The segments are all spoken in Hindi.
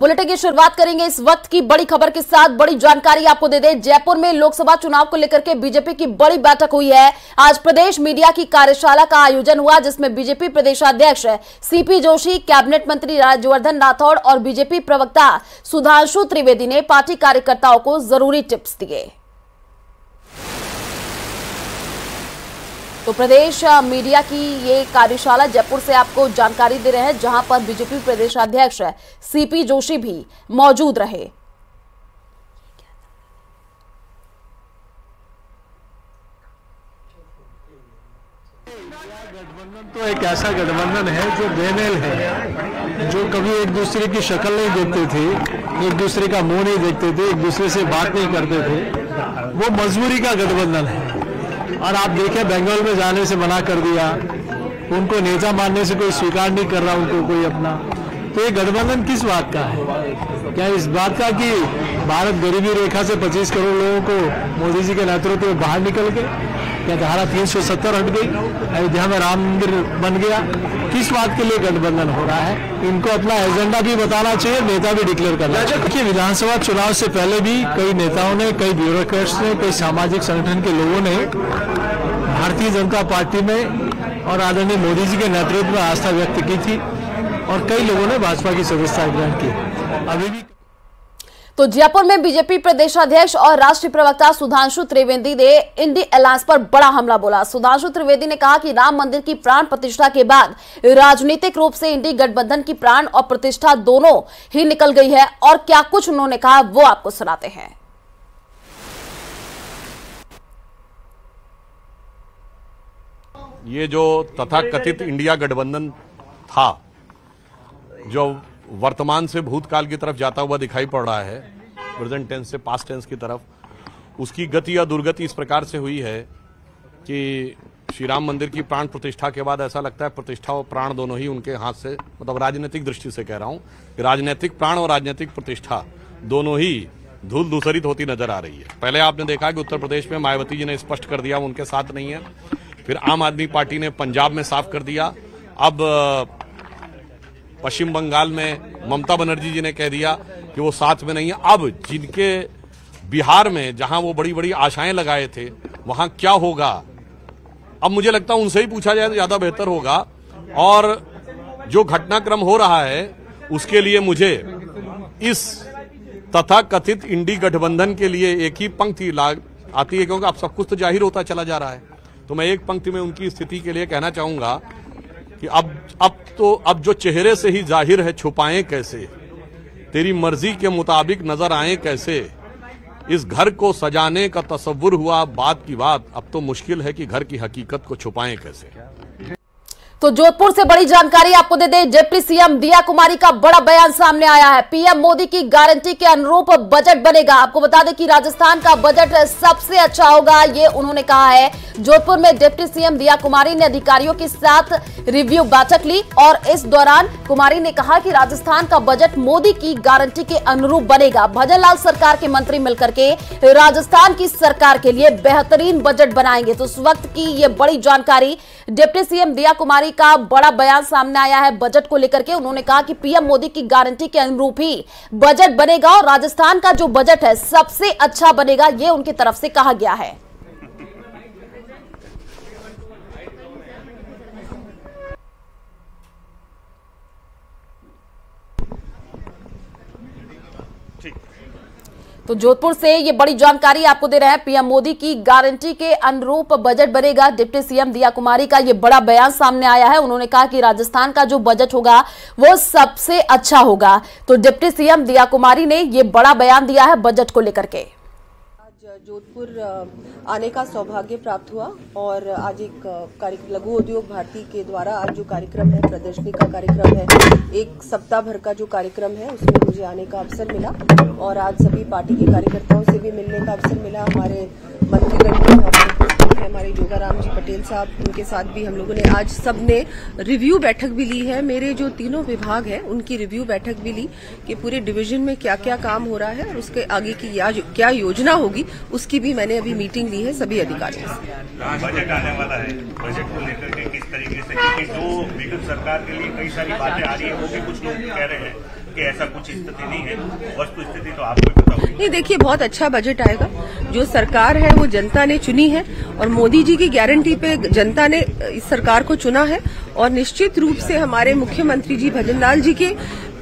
बुलेटिन की शुरुआत करेंगे इस वक्त की बड़ी खबर के साथ। बड़ी जानकारी आपको दे दें, जयपुर में लोकसभा चुनाव को लेकर के बीजेपी की बड़ी बैठक हुई है। आज प्रदेश मीडिया की कार्यशाला का आयोजन हुआ, जिसमें बीजेपी प्रदेशाध्यक्ष सीपी जोशी, कैबिनेट मंत्री राज्यवर्धन राठौड़ और बीजेपी प्रवक्ता सुधांशु त्रिवेदी ने पार्टी कार्यकर्ताओं को जरूरी टिप्स दिए। तो प्रदेश मीडिया की ये कार्यशाला जयपुर से आपको जानकारी दे रहे हैं, जहां पर बीजेपी प्रदेशाध्यक्ष सीपी जोशी भी मौजूद रहे। गठबंधन तो एक ऐसा गठबंधन है जो बेमेल है, जो कभी एक दूसरे की शक्ल नहीं देखते थे, एक दूसरे का मुंह नहीं देखते थे, एक दूसरे से बात नहीं करते थे। वो मजबूरी का गठबंधन है। और आप देखें, बंगाल में जाने से मना कर दिया, उनको नेता मानने से कोई स्वीकार नहीं कर रहा उनको कोई अपना। तो ये गठबंधन किस बात का है? क्या इस बात का कि भारत गरीबी रेखा से 25 करोड़ लोगों को मोदी जी के नेतृत्व में बाहर निकल गए? क्या धारा 370 हट गई? अयोध्या में राम मंदिर बन गया? किस बात के लिए गठबंधन हो रहा है? इनको अपना एजेंडा भी बताना चाहिए, नेता भी डिक्लेयर करना चाहिए। देखिए, विधानसभा चुनाव से पहले भी कई नेताओं ने, कई ब्यूरोक्रेट्स ने, कई सामाजिक संगठन के लोगों ने भारतीय जनता पार्टी में और आदरणीय मोदी जी के नेतृत्व में आस्था व्यक्त की थी, और कई लोगों ने भाजपा की सदस्यता ग्रहण की। अभी भी तो जयपुर में बीजेपी प्रदेशाध्यक्ष और राष्ट्रीय प्रवक्ता सुधांशु त्रिवेदी ने इंडी अलायंस पर बड़ा हमला बोला। सुधांशु त्रिवेदी ने कहा कि राम मंदिर की प्राण प्रतिष्ठा के बाद राजनीतिक रूप से इंडी गठबंधन की प्राण और प्रतिष्ठा दोनों ही निकल गई है, और क्या कुछ उन्होंने कहा वो आपको सुनाते हैं। ये जो तथाकथित इंडिया गठबंधन था, जो वर्तमान से भूतकाल की तरफ जाता हुआ दिखाई पड़ रहा है, प्रेजेंट टेंस से पास्ट टेंस की तरफ, उसकी गति या दुर्गति इस प्रकार से हुई है कि श्री राम मंदिर की प्राण प्रतिष्ठा के बाद ऐसा लगता है प्रतिष्ठा और प्राण दोनों ही उनके हाथ से, मतलब राजनीतिक दृष्टि से कह रहा हूं, राजनीतिक प्राण और राजनीतिक प्रतिष्ठा दोनों ही धूल धूसरित होती नजर आ रही है। पहले आपने देखा कि उत्तर प्रदेश में मायावती जी ने स्पष्ट कर दिया वो उनके साथ नहीं है, फिर आम आदमी पार्टी ने पंजाब में साफ कर दिया, अब पश्चिम बंगाल में ममता बनर्जी जी ने कह दिया कि वो साथ में नहीं है। अब जिनके बिहार में जहां वो बड़ी बड़ी आशाएं लगाए थे, वहां क्या होगा, अब मुझे लगता है उनसे ही पूछा जाए तो ज्यादा बेहतर होगा। और जो घटनाक्रम हो रहा है उसके लिए मुझे इस तथाकथित इंडी गठबंधन के लिए एक ही पंक्ति आती है, क्योंकि अब सब कुछ तो जाहिर होता चला जा रहा है। तो मैं एक पंक्ति में उनकी स्थिति के लिए कहना चाहूंगा कि अब जो चेहरे से ही जाहिर है छुपाएं कैसे, तेरी मर्जी के मुताबिक नजर आए कैसे, इस घर को सजाने का तसव्वुर हुआ बात की बात, अब तो मुश्किल है कि घर की हकीकत को छुपाएं कैसे। तो जोधपुर से बड़ी जानकारी आपको दे दें, डिप्टी सीएम दिया कुमारी का बड़ा बयान सामने आया है। पीएम मोदी की गारंटी के अनुरूप बजट बनेगा। आपको बता दें कि राजस्थान का बजट सबसे अच्छा होगा, ये उन्होंने कहा है। जोधपुर में डिप्टी सीएम दिया कुमारी ने अधिकारियों के साथ रिव्यू बैठक ली, और इस दौरान कुमारी ने कहा कि राजस्थान का बजट मोदी की गारंटी के अनुरूप बनेगा। भजन लाल सरकार के मंत्री मिलकर के राजस्थान की सरकार के लिए बेहतरीन बजट बनाएंगे। तो उस वक्त की ये बड़ी जानकारी, डिप्टी सीएम दिया कुमारी का बड़ा बयान सामने आया है बजट को लेकर के। उन्होंने कहा कि पीएम मोदी की गारंटी के अनुरूप ही बजट बनेगा, और राजस्थान का जो बजट है सबसे अच्छा बनेगा, ये उनकी तरफ से कहा गया है। तो जोधपुर से ये बड़ी जानकारी आपको दे रहे हैं, पीएम मोदी की गारंटी के अनुरूप बजट बनेगा। डिप्टी सीएम दिया कुमारी का ये बड़ा बयान सामने आया है। उन्होंने कहा कि राजस्थान का जो बजट होगा वो सबसे अच्छा होगा। तो डिप्टी सीएम दिया कुमारी ने ये बड़ा बयान दिया है बजट को लेकर के। जोधपुर आने का सौभाग्य प्राप्त हुआ, और आज एक लघु उद्योग भारती के द्वारा आज जो कार्यक्रम है, प्रदर्शनी का कार्यक्रम है, एक सप्ताह भर का जो कार्यक्रम है, उसमें मुझे आने का अवसर मिला, और आज सभी पार्टी के कार्यकर्ताओं से भी मिलने का अवसर मिला। हमारे मंत्रीगण, हमारे जोगाराम जी पटेल साहब, उनके साथ भी हम लोगों ने आज सबने रिव्यू बैठक भी ली है। मेरे जो तीनों विभाग है उनकी रिव्यू बैठक भी ली कि पूरे डिवीजन में क्या क्या काम हो रहा है, और उसके आगे की क्या योजना होगी, उसकी भी मैंने अभी मीटिंग ली है सभी अधिकारियों से। बजट आने वाला है, बजट को लेकर के किस तरीके से, क्योंकि जो विगत सरकार के लिए कई सारी बातें आ रही है वो भी कुछ लोग कह रहे हैं कि ऐसा कुछ स्थिति नहीं है, वस्तु स्थिति तो आपको ही पता होगी। नहीं, देखिए, बहुत अच्छा बजट आएगा। जो सरकार है वो जनता ने चुनी है और मोदी जी की गारंटी पे जनता ने इस सरकार को चुना है। और निश्चित रूप से हमारे मुख्यमंत्री जी भजनलाल जी के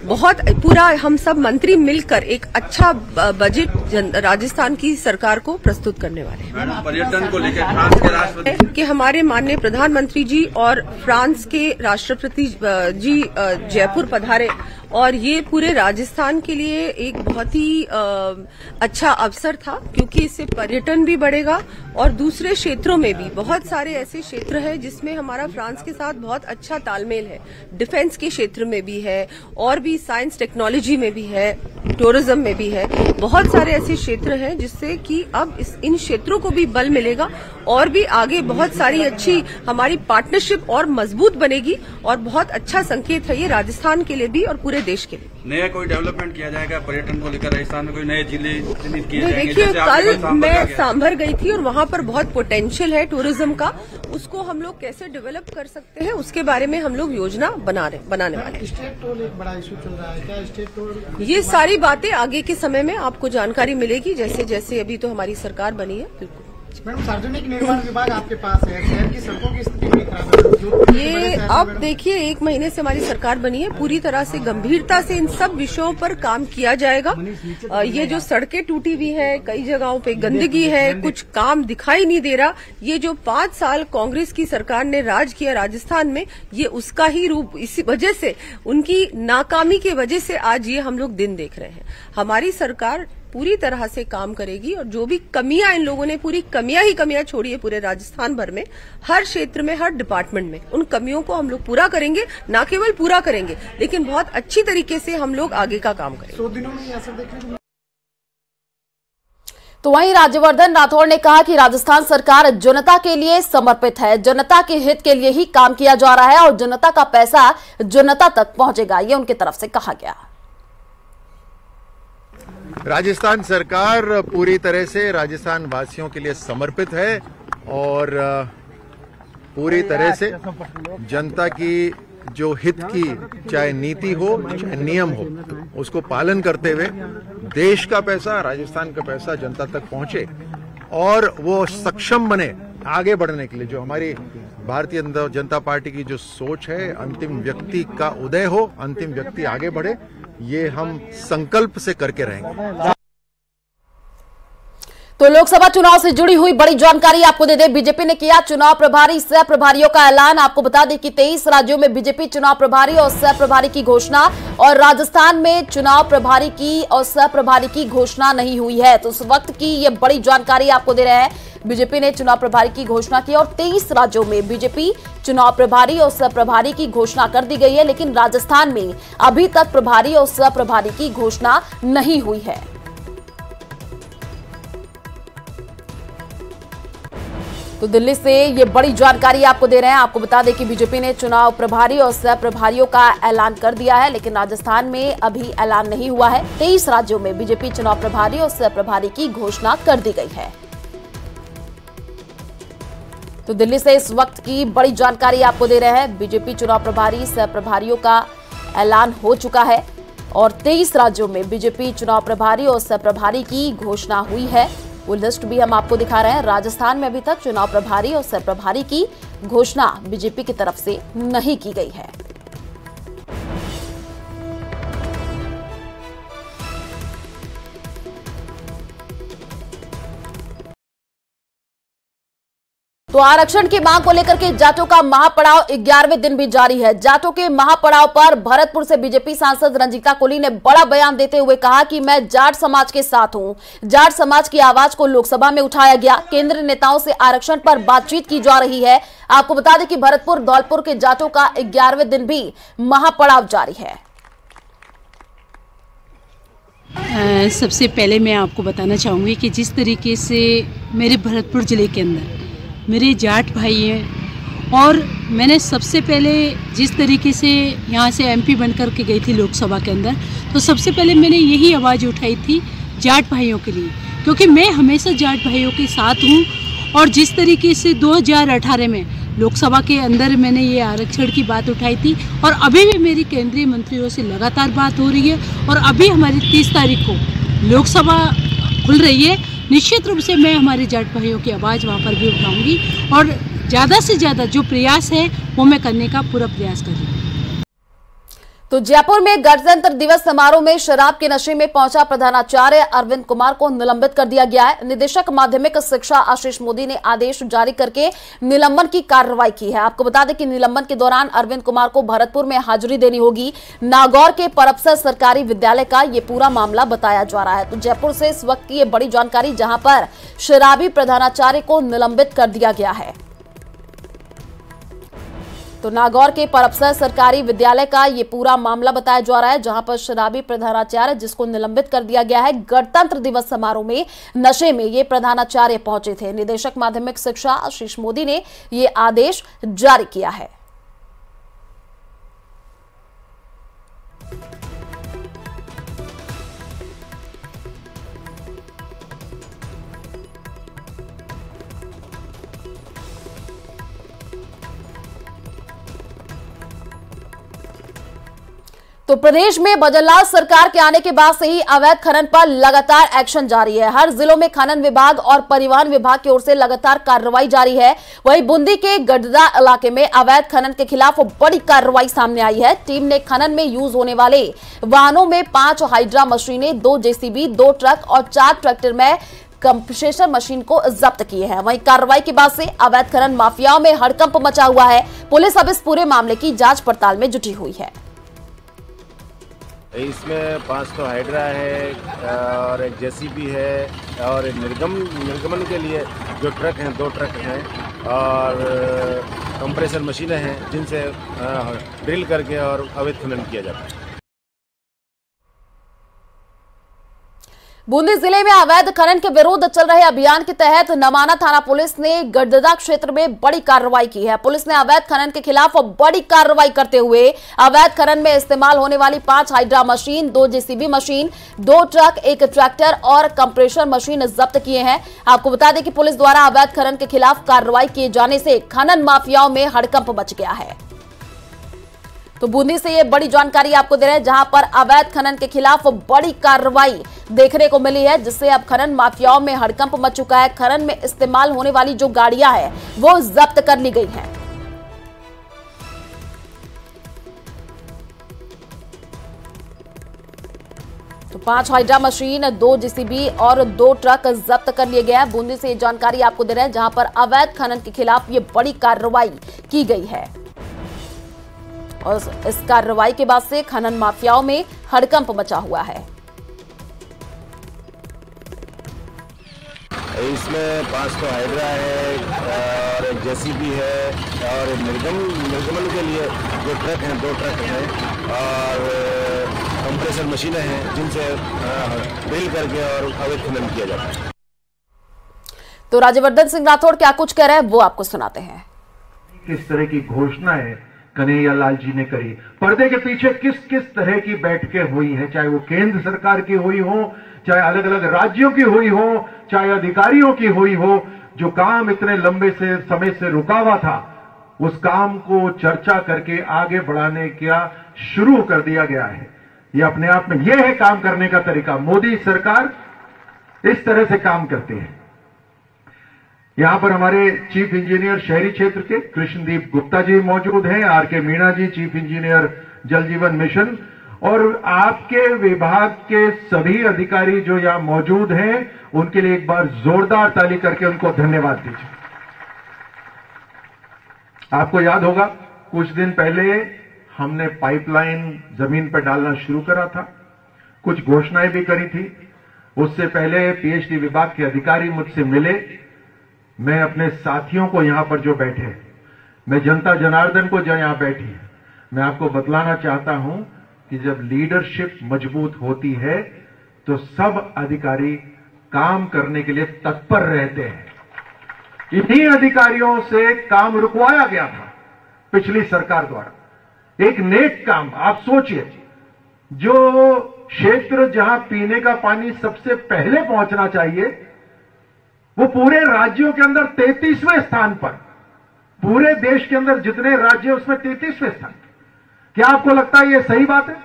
बहुत पूरा हम सब मंत्री मिलकर एक अच्छा बजट राजस्थान की सरकार को प्रस्तुत करने वाले हैं। पर्यटन को लेकर फ्रांस के राष्ट्रपति कि हमारे माननीय प्रधानमंत्री जी और फ्रांस के राष्ट्रपति जी जयपुर पधारे और ये पूरे राजस्थान के लिए एक बहुत ही अच्छा अवसर था, क्योंकि इससे पर्यटन भी बढ़ेगा और दूसरे क्षेत्रों में भी बहुत सारे ऐसे क्षेत्र हैं जिसमें हमारा फ्रांस के साथ बहुत अच्छा तालमेल है। डिफेंस के क्षेत्र में भी है और भी साइंस टेक्नोलॉजी में भी है, टूरिज्म में भी है। बहुत सारे ऐसे क्षेत्र हैं जिससे कि अब इन क्षेत्रों को भी बल मिलेगा और भी आगे बहुत सारी अच्छी हमारी पार्टनरशिप और मजबूत बनेगी और बहुत अच्छा संकेत है ये राजस्थान के लिए भी और पूरे देश के लिए। नया कोई डेवलपमेंट किया जाएगा पर्यटन को लेकर? राजस्थान में कोई नए जिले चिन्हित किए जाएंगे? देखिए, कल मैं सांभर गई थी और वहाँ पर बहुत पोटेंशियल है टूरिज्म का, उसको हम लोग कैसे डेवलप कर सकते हैं उसके बारे में हम लोग योजना बनाने वाले हैं। स्टेट टोल एक बड़ा इशू चल रहा है, क्या स्टेट टोल? ये सारी बातें आगे के समय में आपको जानकारी मिलेगी, जैसे जैसे अभी तो हमारी सरकार बनी है। बिल्कुल मैडम, सार्वजनिक निर्माण विभाग आपके पास है, शहर की सड़कों की स्थिति बड़ी खराब है। ये अब देखिए, 1 महीने से हमारी सरकार बनी है, पूरी तरह से गंभीरता से इन सब विषयों पर काम किया जाएगा। ये जो सड़कें टूटी हुई है, कई जगहों पे गंदगी है, कुछ काम दिखाई नहीं दे रहा, ये जो 5 साल कांग्रेस की सरकार ने राज किया राजस्थान में, ये उसका ही रूप। इसी वजह से, उनकी नाकामी की वजह से आज ये हम लोग दिन देख रहे हैं। हमारी सरकार पूरी तरह से काम करेगी और जो भी कमियां इन लोगों ने पूरी कमियां छोड़ी है पूरे राजस्थान भर में, हर क्षेत्र में, हर डिपार्टमेंट में, उन कमियों को हम लोग पूरा करेंगे। न केवल पूरा करेंगे लेकिन बहुत अच्छी तरीके से हम लोग आगे का काम करेंगे। 100 दिनों में असर देखने को। तो वहीं राज्यवर्धन राठौड़ ने कहा कि राजस्थान सरकार जनता के लिए समर्पित है, जनता के हित के लिए ही काम किया जा रहा है और जनता का पैसा जनता तक पहुंचेगा, ये उनकी तरफ से कहा गया। राजस्थान सरकार पूरी तरह से राजस्थान वासियों के लिए समर्पित है और पूरी तरह से जनता की जो हित की चाहे नीति हो चाहे नियम हो उसको पालन करते हुए देश का पैसा, राजस्थान का पैसा जनता तक पहुंचे और वो सक्षम बने आगे बढ़ने के लिए। जो हमारी भारतीय जनता पार्टी की जो सोच है, अंतिम व्यक्ति का उदय हो, अंतिम व्यक्ति आगे बढ़े, ये हम संकल्प से करके रहेंगे। तो लोकसभा चुनाव से जुड़ी हुई बड़ी जानकारी आपको दे दें, बीजेपी ने किया चुनाव प्रभारी सह प्रभारियों का ऐलान। आपको बता दें कि 23 राज्यों में बीजेपी चुनाव प्रभारी और सह प्रभारी की घोषणा, और राजस्थान में चुनाव प्रभारी की और सह प्रभारी की घोषणा नहीं हुई है। तो उस वक्त की ये बड़ी जानकारी आपको दे रहे हैं। बीजेपी ने चुनाव प्रभारी की घोषणा की और 23 राज्यों में बीजेपी चुनाव प्रभारी और सह प्रभारी की घोषणा कर दी गई है, लेकिन राजस्थान में अभी तक प्रभारी और सह प्रभारी की घोषणा नहीं हुई है। तो दिल्ली से ये बड़ी जानकारी आपको दे रहे हैं। आपको बता दें कि बीजेपी ने चुनाव प्रभारी और सह प्रभारियों का ऐलान कर दिया है, लेकिन राजस्थान में अभी ऐलान नहीं हुआ है। 23 राज्यों में बीजेपी चुनाव प्रभारी और सह प्रभारी की घोषणा कर दी गई है। तो दिल्ली से इस वक्त की बड़ी जानकारी आपको दे रहे हैं। बीजेपी चुनाव प्रभारी सह प्रभारियों का ऐलान हो चुका है और 23 राज्यों में बीजेपी चुनाव प्रभारी और सह प्रभारी की घोषणा हुई है। वो लिस्ट भी हम आपको दिखा रहे हैं। राजस्थान में अभी तक चुनाव प्रभारी और सह प्रभारी की घोषणा बीजेपी की तरफ से नहीं की गई है। तो आरक्षण की मांग को लेकर के जाटों का महापड़ाव 11वें दिन भी जारी है। जाटों के महापड़ाव पर भरतपुर से बीजेपी सांसद रंजीता कोली ने बड़ा बयान देते हुए कहा कि मैं जाट समाज के साथ हूं। जाट समाज की आवाज को लोकसभा में उठाया गया। केंद्रीय नेताओं से आरक्षण पर बातचीत की जा रही है। आपको बता दें कि भरतपुर धौलपुर के जाटों का 11वें दिन भी महापड़ाव जारी है। सबसे पहले मैं आपको बताना चाहूंगी कि जिस तरीके से मेरे भरतपुर जिले के अंदर मेरे जाट भाई हैं और मैंने सबसे पहले जिस तरीके से यहाँ से एमपी बनकर के गई थी लोकसभा के अंदर, तो सबसे पहले मैंने यही आवाज़ उठाई थी जाट भाइयों के लिए, क्योंकि मैं हमेशा जाट भाइयों के साथ हूँ। और जिस तरीके से 2018 में लोकसभा के अंदर मैंने ये आरक्षण की बात उठाई थी और अभी भी मेरी केंद्रीय मंत्रियों से लगातार बात हो रही है और अभी हमारी 30 तारीख को लोकसभा खुल रही है। निश्चित रूप से मैं हमारे जाट भाइयों की आवाज़ वहाँ पर भी उठाऊंगी और ज़्यादा से ज़्यादा जो प्रयास है वो मैं करने का पूरा प्रयास कर रही हूँ। तो जयपुर में गणतंत्र दिवस समारोह में शराब के नशे में पहुंचा प्रधानाचार्य अरविंद कुमार को निलंबित कर दिया गया है। निदेशक माध्यमिक शिक्षा आशीष मोदी ने आदेश जारी करके निलंबन की कार्रवाई की है। आपको बता दें कि निलंबन के दौरान अरविंद कुमार को भरतपुर में हाजिरी देनी होगी। नागौर के परपसर सरकारी विद्यालय का ये पूरा मामला बताया जा रहा है। तो जयपुर से इस वक्त की ये बड़ी जानकारी, जहां पर शराबी प्रधानाचार्य को निलंबित कर दिया गया है। तो नागौर के परपसर सरकारी विद्यालय का ये पूरा मामला बताया जा रहा है, जहां पर शराबी प्रधानाचार्य जिसको निलंबित कर दिया गया है। गणतंत्र दिवस समारोह में नशे में ये प्रधानाचार्य पहुंचे थे। निदेशक माध्यमिक शिक्षा आशीष मोदी ने ये आदेश जारी किया है। तो प्रदेश में बजरलाल सरकार के आने के बाद से ही अवैध खनन पर लगातार एक्शन जारी है। हर जिलों में खनन विभाग और परिवहन विभाग की ओर से लगातार कार्रवाई जारी है। वहीं बूंदी के गडदा इलाके में अवैध खनन के खिलाफ बड़ी कार्रवाई सामने आई है। टीम ने खनन में यूज होने वाले वाहनों में 5 हाइड्रा मशीनें, 2 जेसीबी, 2 ट्रक और 4 ट्रैक्टर में कंप्रेसर मशीन को जब्त किए हैं। वहीं कार्रवाई के बाद से अवैध खनन माफियाओं में हड़कंप मचा हुआ है। पुलिस अब इस पूरे मामले की जांच पड़ताल में जुटी हुई है। इसमें 500 हाइड्रा है और एक जेसीबी है और निर्गमन के लिए जो ट्रक हैं 2 ट्रक हैं और कंप्रेसर मशीनें हैं जिनसे ड्रिल करके और अवैध खनन किया जाता है। बूंदी जिले में अवैध खनन के विरुद्ध चल रहे अभियान के तहत नमाना थाना पुलिस ने गडदा क्षेत्र में बड़ी कार्रवाई की है। पुलिस ने अवैध खनन के खिलाफ बड़ी कार्रवाई करते हुए अवैध खनन में इस्तेमाल होने वाली 5 hydra machine, 2 JCB machine, 2 truck, 1 tractor और कंप्रेसर मशीन जब्त किए हैं। आपको बता दें कि पुलिस द्वारा अवैध खनन के खिलाफ कार्रवाई किए जाने से खनन माफियाओं में हड़कंप मच गया है। तो बूंदी से ये बड़ी जानकारी आपको दे रहे हैं, जहां पर अवैध खनन के खिलाफ बड़ी कार्रवाई देखने को मिली है, जिससे अब खनन माफियाओं में हड़कंप मच चुका है। खनन में इस्तेमाल होने वाली जो गाड़ियां हैं वो जब्त कर ली गई हैं। तो 5 हाइड्रा मशीन, 2 जेसीबी और 2 ट्रक जब्त कर लिए गए हैं। बूंदी से ये जानकारी आपको दे रहे हैं, जहां पर अवैध खनन के खिलाफ ये बड़ी कार्रवाई की गई है और इस कार्रवाई के बाद से खनन माफियाओं में हड़कंप मचा हुआ है। इसमें 500 हाइड्रा है और एक जेसीबी है और निर्गमन के लिए जो ट्रक हैं 2 ट्रक हैं और कंप्रेसर मशीनें हैं जिनसे ड्रिल करके और अवैध खनन किया जाता है। तो राज्यवर्धन सिंह राठौड़ क्या कुछ कह रहे हैं वो आपको सुनाते हैं। किस तरह की घोषणाएं कन्हैया लाल जी ने करी, पर्दे के पीछे किस किस तरह की बैठकें हुई हैं, चाहे वो केंद्र सरकार की हुई हो, चाहे अलग अलग राज्यों की हुई हो, चाहे अधिकारियों की हुई हो। जो काम इतने लंबे से समय से रुका हुआ था उस काम को चर्चा करके आगे बढ़ाने का शुरू कर दिया गया है। ये अपने आप में यह है काम करने का तरीका। मोदी सरकार इस तरह से काम करती है। यहां पर हमारे चीफ इंजीनियर शहरी क्षेत्र के कृष्णदीप गुप्ता जी मौजूद हैं, आरके मीणा जी चीफ इंजीनियर जल जीवन मिशन, और आपके विभाग के सभी अधिकारी जो यहां मौजूद हैं उनके लिए एक बार जोरदार ताली करके उनको धन्यवाद दीजिए। आपको याद होगा कुछ दिन पहले हमने पाइपलाइन जमीन पर डालना शुरू करा था, कुछ घोषणाएं भी करी थी। उससे पहले पीएचडी विभाग के अधिकारी मुझसे मिले। मैं अपने साथियों को यहां पर जो बैठे, मैं जनता जनार्दन को जो यहां बैठी है, मैं आपको बतलाना चाहता हूं कि जब लीडरशिप मजबूत होती है तो सब अधिकारी काम करने के लिए तत्पर रहते हैं। इन्हीं अधिकारियों से काम रुकवाया गया था पिछली सरकार द्वारा। एक नेक काम, आप सोचिए, जो क्षेत्र जहां पीने का पानी सबसे पहले पहुंचना चाहिए वो पूरे राज्यों के अंदर 33वें स्थान पर, पूरे देश के अंदर जितने राज्य हैं उसमें 33वें स्थान। क्या आपको लगता है यह सही बात है?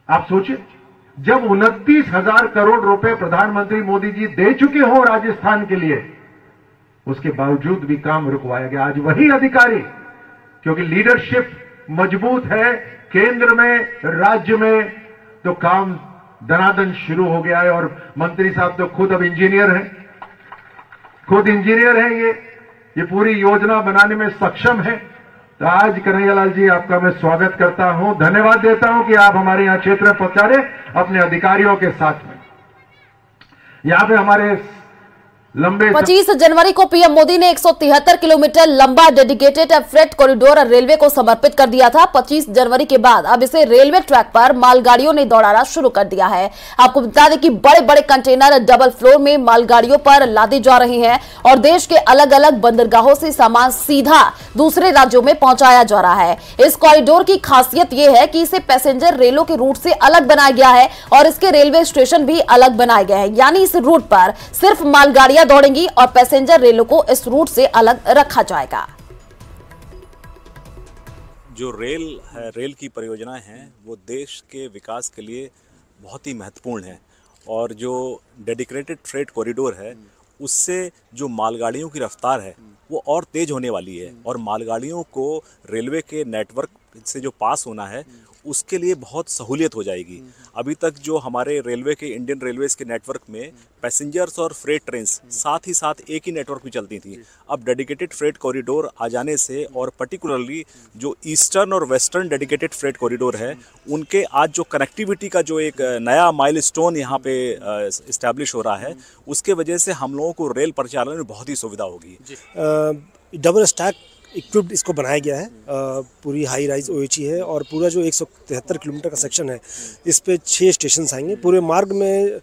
आप सोचिए, जब 29,000 करोड़ रुपए प्रधानमंत्री मोदी जी दे चुके हो राजस्थान के लिए, उसके बावजूद भी काम रुकवाया गया। आज वही अधिकारी, क्योंकि लीडरशिप मजबूत है केंद्र में, राज्य में, तो काम दनादन शुरू हो गया है। और मंत्री साहब तो खुद अब इंजीनियर हैं, खुद इंजीनियर हैं। ये पूरी योजना बनाने में सक्षम है। तो आज कन्हैयालाल जी, आपका मैं स्वागत करता हूं, धन्यवाद देता हूं कि आप हमारे यहां क्षेत्र में पहुंचारे अपने अधिकारियों के साथ में। यहां पे हमारे 25 जनवरी को पीएम मोदी ने 173 किलोमीटर लंबा डेडिकेटेड फ्रेट कॉरिडोर रेलवे को समर्पित कर दिया था। 25 जनवरी के बाद अब इसे रेलवे ट्रैक पर मालगाड़ियों ने दौड़ाना शुरू कर दिया है। आपको बता दें कि बड़े बड़े कंटेनर डबल फ्लोर में मालगाड़ियों पर लादे जा रहे हैं और देश के अलग अलग बंदरगाहों से सामान सीधा दूसरे राज्यों में पहुंचाया जा रहा है। इस कॉरिडोर की खासियत यह है कि इसे पैसेंजर रेलों के रूट से अलग बनाया गया है और इसके रेलवे स्टेशन भी अलग बनाए गए हैं। यानी इस रूट पर सिर्फ मालगाड़ियां दौड़ेंगी और पैसेंजर रेलों को इस रूट से अलग रखा जाएगा। जो रेल की परियोजनाएं हैं वो देश के विकास के लिए बहुत ही महत्वपूर्ण है और जो डेडिकेटेड फ्रेट कॉरिडोर है उससे जो मालगाड़ियों की रफ्तार है वो और तेज होने वाली है और मालगाड़ियों को रेलवे के नेटवर्क से जो पास होना है उसके लिए बहुत सहूलियत हो जाएगी। अभी तक जो हमारे रेलवे के इंडियन रेलवेज़ के नेटवर्क में पैसेंजर्स और फ्रेट ट्रेन्स साथ ही साथ एक ही नेटवर्क में चलती थी, अब डेडिकेटेड फ्रेट कॉरिडोर आ जाने से और पर्टिकुलरली जो ईस्टर्न और वेस्टर्न डेडिकेटेड फ्रेट कॉरिडोर है उनके आज जो कनेक्टिविटी का जो एक नया माइलस्टोन यहाँ पे इस्टेब्लिश हो रहा है उसके वजह से हम लोगों को रेल परिचालन में बहुत ही सुविधा होगी। डबल स्टैक इक्विप्ड इसको बनाया गया है, पूरी हाई राइज OHE है और पूरा जो 173 किलोमीटर का सेक्शन है इस पे 6 स्टेशन आएंगे। पूरे मार्ग में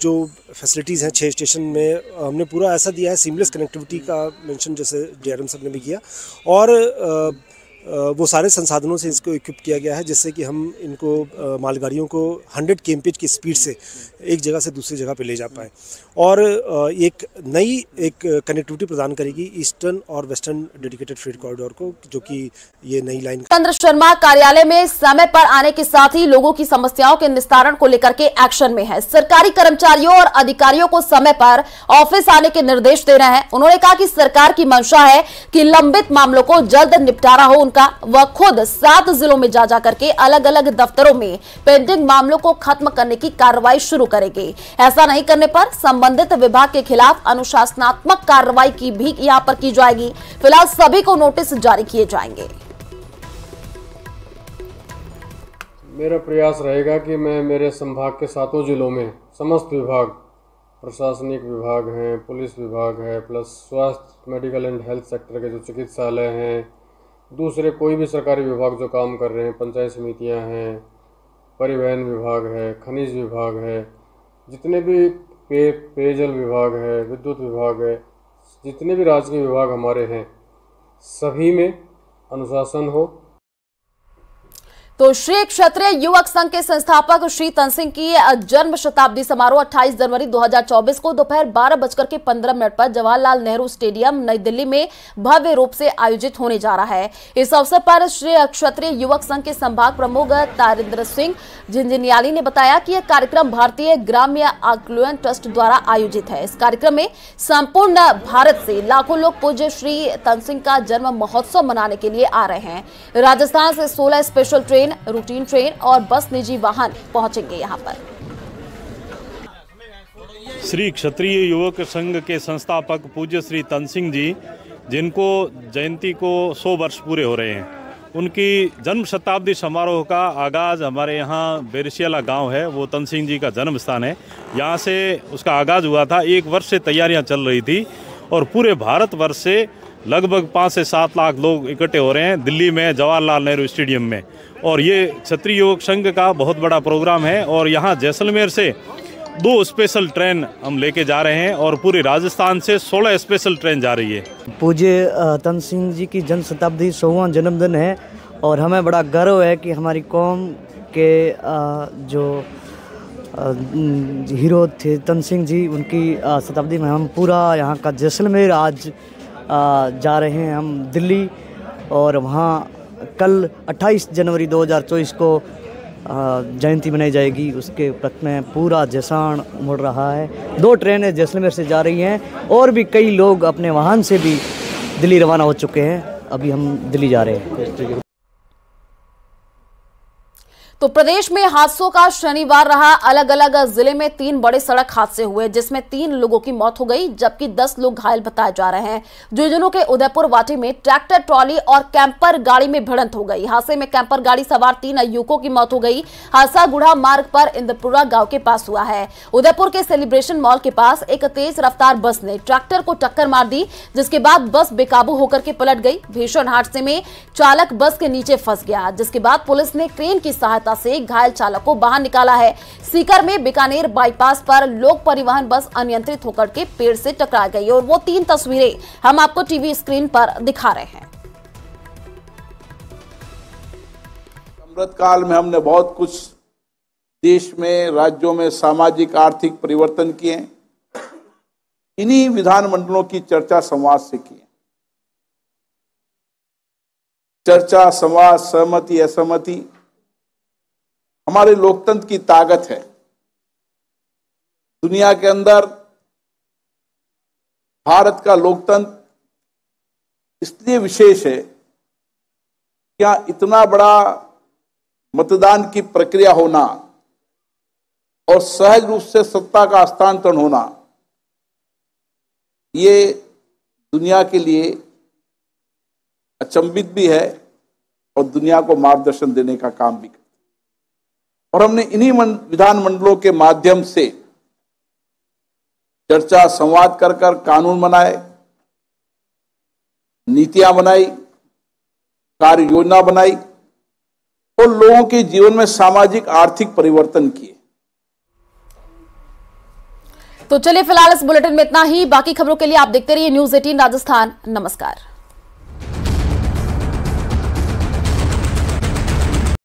जो फैसिलिटीज़ हैं 6 स्टेशन में हमने पूरा ऐसा दिया है, सीमलेस कनेक्टिविटी का मेंशन जैसे DRM साहब ने भी किया और वो सारे संसाधनों से इसको इक्विप किया गया है जिससे कि हम इनको मालगाड़ियों को 100 kmph की स्पीड से एक जगह से दूसरी जगह पे ले जा पाए और एक नई कनेक्टिविटी प्रदान करेगी ईस्टर्न और वेस्टर्न डेडिकेटेड फ्रेट कॉरिडोर को, जो कि ये नई लाइन। चंद्र शर्मा कार्यालय में समय पर आने के साथ ही लोगों की समस्याओं के निस्तारण को लेकर के एक्शन में है। सरकारी कर्मचारियों और अधिकारियों को समय पर ऑफिस आने के निर्देश दे रहे हैं। उन्होंने कहा कि सरकार की मंशा है कि लंबित मामलों को जल्द निपटारा हो उनका। वह खुद 7 जिलों में जा करके अलग अलग दफ्तरों में पेंडिंग मामलों को खत्म करने की कार्रवाई शुरू करेंगे। ऐसा नहीं करने पर संबंधित विभाग के खिलाफ अनुशासनात्मक कार्रवाई की भी यहां पर की जाएगी। फिलहाल सभी को नोटिस जारी किए जाएंगे। मेरा प्रयास रहेगा कि मैं मेरे संभाग के 7 जिलों में समस्त विभाग, प्रशासनिक विभाग हैं, पुलिस विभाग है, प्लस स्वास्थ्य मेडिकल एंड हेल्थ सेक्टर के जो चिकित्सालय हैं, दूसरे कोई भी सरकारी विभाग जो काम कर रहे हैं, पंचायत समितियां हैं, परिवहन विभाग है, खनिज विभाग है, जितने भी पेयजल विभाग है, विद्युत विभाग है, जितने भी राजकीय विभाग हमारे हैं सभी में अनुशासन हो। तो श्री क्षत्रिय युवक संघ के संस्थापक श्री तनसिंह की जन्म शताब्दी समारोह 28 जनवरी 2024 को दोपहर 12:15 पर जवाहरलाल नेहरू स्टेडियम नई दिल्ली में भव्य रूप से आयोजित होने जा रहा है। इस अवसर पर श्री क्षत्रिय युवक संघ के संभाग प्रमुख तारिंद्र सिंह झिंझिनयाली ने बताया कि यह कार्यक्रम भारतीय ग्राम्य आकलन ट्रस्ट द्वारा आयोजित है। इस कार्यक्रम में संपूर्ण भारत से लाखों लोग पूज्य श्री तनसिंह का जन्म महोत्सव मनाने के लिए आ रहे हैं। राजस्थान से 16 स्पेशल ट्रेन, रूटीन ट्रेन और बस निजी वाहन पहुंचेंगे यहां पर। श्री क्षत्रिय युवक संघ के संस्थापक पूज्य श्री तनसिंह जी, जिनको जयंती को 100 वर्ष पूरे हो रहे हैं, उनकी जन्म शताब्दी समारोह का आगाज़ हमारे यहाँ बेरसियाला गांव है, वो तनसिंह जी का जन्म स्थान है। यहाँ से उसका आगाज़ हुआ था। 1 वर्ष से तैयारियाँ चल रही थी और पूरे भारतवर्ष से लगभग 5 से 7 लाख लोग इकट्ठे हो रहे हैं दिल्ली में जवाहरलाल नेहरू स्टेडियम में। और ये क्षत्रिय युवक संघ का बहुत बड़ा प्रोग्राम है और यहाँ जैसलमेर से 2 स्पेशल ट्रेन हम लेके जा रहे हैं और पूरे राजस्थान से 16 स्पेशल ट्रेन जा रही है। पूज्य तनसिंह जी की जन्म शताब्दी 100वां जन्मदिन है और हमें बड़ा गर्व है कि हमारी कौम के जो हीरो थे तनसिंह जी, उनकी शताब्दी में हम पूरा यहाँ का जैसलमेर आज जा रहे हैं हम दिल्ली, और वहाँ कल 28 जनवरी 2024 को जयंती मनाई जाएगी। उसके उपलक्ष्य में पूरा जैसाण मुड़ रहा है। 2 ट्रेनें जैसलमेर से जा रही हैं और भी कई लोग अपने वाहन से भी दिल्ली रवाना हो चुके हैं। अभी हम दिल्ली जा रहे हैं। तो प्रदेश में हादसों का शनिवार रहा। अलग अलग जिले में 3 बड़े सड़क हादसे हुए, जिसमें 3 लोगों की मौत हो गई, जबकि 10 लोग घायल बताए जा रहे हैं। झुंझुनू के उदयपुर वाटी में ट्रैक्टर ट्रॉली और कैंपर गाड़ी में भिड़ंत हो गई। हादसे में कैंपर गाड़ी सवार 3 युवकों की मौत हो गई। हादसा गुढ़ा मार्ग पर इंद्रपुरा गांव के पास हुआ है। उदयपुर के सेलिब्रेशन मॉल के पास एक तेज रफ्तार बस ने ट्रैक्टर को टक्कर मार दी, जिसके बाद बस बेकाबू होकर के पलट गई। भीषण हादसे में चालक बस के नीचे फंस गया, जिसके बाद पुलिस ने क्रेन की सहायता से घायल चालक को बाहर निकाला है। सीकर में बीकानेर बाईपास पर लोक परिवहन बस अनियंत्रित होकर के पेड़ से टकरा गई, और वो 3 तस्वीरें हम आपको टीवी स्क्रीन पर दिखा रहे हैं। अमृत काल में हमने बहुत कुछ देश में, राज्यों में सामाजिक आर्थिक परिवर्तन किए, इन्हीं विधानमंडलों की चर्चा संवाद से किए। चर्चा, संवाद, सहमति, असहमति हमारे लोकतंत्र की ताकत है। दुनिया के अंदर भारत का लोकतंत्र इसलिए विशेष है कि यहाँ इतना बड़ा मतदान की प्रक्रिया होना और सहज रूप से सत्ता का हस्तांतरण होना, ये दुनिया के लिए अचंभित भी है और दुनिया को मार्गदर्शन देने का काम भी करता है। और हमने इन्हीं विधानमंडलों के माध्यम से चर्चा, संवाद कर कानून बनाए, नीतियां बनाई, कार्य योजना बनाई और लोगों के जीवन में सामाजिक आर्थिक परिवर्तन किए। तो चलिए फिलहाल इस बुलेटिन में इतना ही। बाकी खबरों के लिए आप देखते रहिए न्यूज़ 18 राजस्थान। नमस्कार।